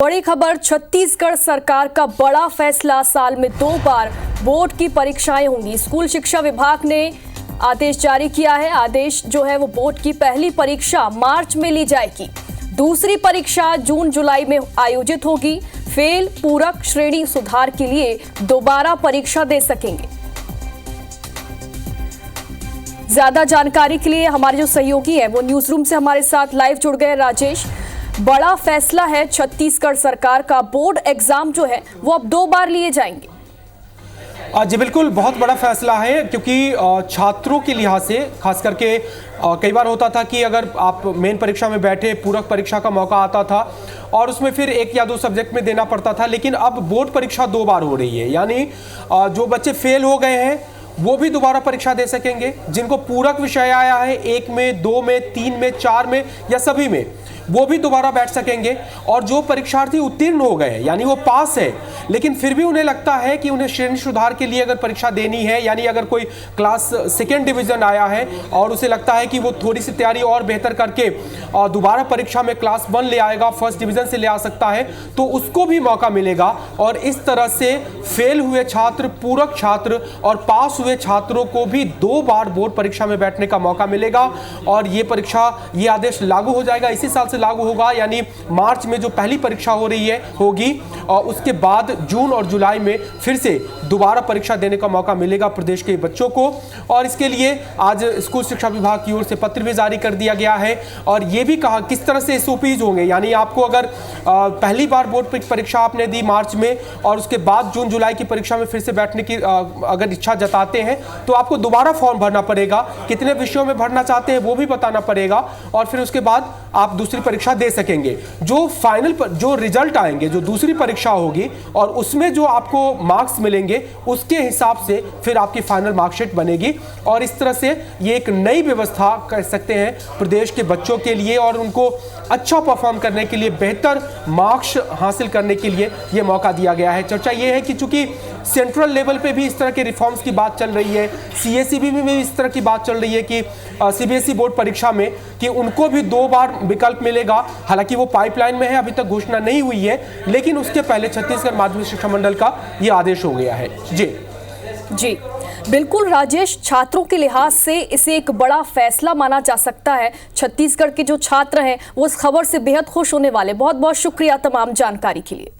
बड़ी खबर, छत्तीसगढ़ सरकार का बड़ा फैसला। साल में 2 बार बोर्ड की परीक्षाएं होंगी। स्कूल शिक्षा विभाग ने आदेश जारी किया है। आदेश जो है वो बोर्ड की पहली परीक्षा मार्च में ली जाएगी, दूसरी परीक्षा जून जुलाई में आयोजित होगी। फेल पूरक श्रेणी सुधार के लिए दोबारा परीक्षा दे सकेंगे। ज्यादा जानकारी के लिए हमारे जो सहयोगी हैं वो न्यूज रूम से हमारे साथ लाइव जुड़ गए। राजेश, बड़ा फैसला है छत्तीसगढ़ सरकार का, बोर्ड एग्जाम जो है वो अब 2 बार लिए जाएंगे। जी बिल्कुल, बहुत बड़ा फैसला है क्योंकि छात्रों के लिहाज से खास करके कई बार होता था कि अगर आप मेन परीक्षा में बैठे, पूरक परीक्षा का मौका आता था और उसमें फिर 1 या 2 सब्जेक्ट में देना पड़ता था, लेकिन अब बोर्ड परीक्षा 2 बार हो रही है। यानी जो बच्चे फेल हो गए हैं वो भी दोबारा परीक्षा दे सकेंगे। जिनको पूरक विषय आया है 1 में, 2 में, 3 में, 4 में या सभी में, वो भी दोबारा बैठ सकेंगे। और जो परीक्षार्थी उत्तीर्ण हो गए हैं यानी वो पास है, लेकिन फिर भी उन्हें लगता है कि उन्हें श्रेणी सुधार के लिए अगर परीक्षा देनी है, यानी अगर कोई क्लास 2nd डिवीजन आया है और उसे लगता है कि वो थोड़ी सी तैयारी और बेहतर करके दोबारा परीक्षा में क्लास 1 ले आएगा, 1st डिवीजन से ले आ सकता है, तो उसको भी मौका मिलेगा। और इस तरह से फेल हुए छात्र, पूरक छात्र और पास हुए छात्रों को भी 2 बार बोर्ड परीक्षा में बैठने का मौका मिलेगा। और ये परीक्षा, ये आदेश लागू हो जाएगा, इसी साल से लागू होगा। यानी मार्च में जो पहली परीक्षा हो रही है होगी और उसके बाद जून और जुलाई में फिर से दोबारा परीक्षा देने का मौका मिलेगा प्रदेश के बच्चों को। और इसके लिए आज स्कूल शिक्षा विभाग की ओर से पत्र भी जारी कर दिया गया है और यह भी कहा किस तरह से SOPs होंगे। यानी आपको अगर पहली बार बोर्ड परीक्षा आपने दी मार्च में और उसके बाद जून जुलाई की परीक्षा में फिर से बैठने की अगर इच्छा जताते हैं तो आपको दोबारा फॉर्म भरना पड़ेगा। कितने विषयों में भरना चाहते हैं वो भी बताना पड़ेगा और फिर उसके बाद आप दूसरी परीक्षा दे सकेंगे। जो फाइनल जो रिजल्ट आएंगे, जो दूसरी परीक्षा होगी और उसमें जो आपको मार्क्स मिलेंगे उसके हिसाब से फिर आपकी फाइनल मार्कशीट बनेगी। और इस तरह से ये एक नई व्यवस्था कह सकते हैं प्रदेश के बच्चों के लिए और उनको अच्छा परफॉर्म करने के लिए, बेहतर मार्क्स हासिल करने के लिए ये मौका दिया गया है। चर्चा ये है कि चूंकि सेंट्रल लेवल पे भी इस तरह के रिफॉर्म्स की बात चल रही है, CSEB में भी इस तरह की बात चल रही है कि CBSE बोर्ड परीक्षा में कि उनको भी 2 बार विकल्प मिलेगा। हालांकि वो पाइपलाइन में है, अभी तक घोषणा नहीं हुई है, लेकिन उसके पहले छत्तीसगढ़ माध्यमिक शिक्षा मंडल का ये आदेश हो गया है। जी बिल्कुल राजेश, छात्रों के लिहाज से इसे एक बड़ा फैसला माना जा सकता है। छत्तीसगढ़ के जो छात्र हैं वो इस खबर से बेहद खुश होने वाले। बहुत बहुत शुक्रिया तमाम जानकारी के लिए।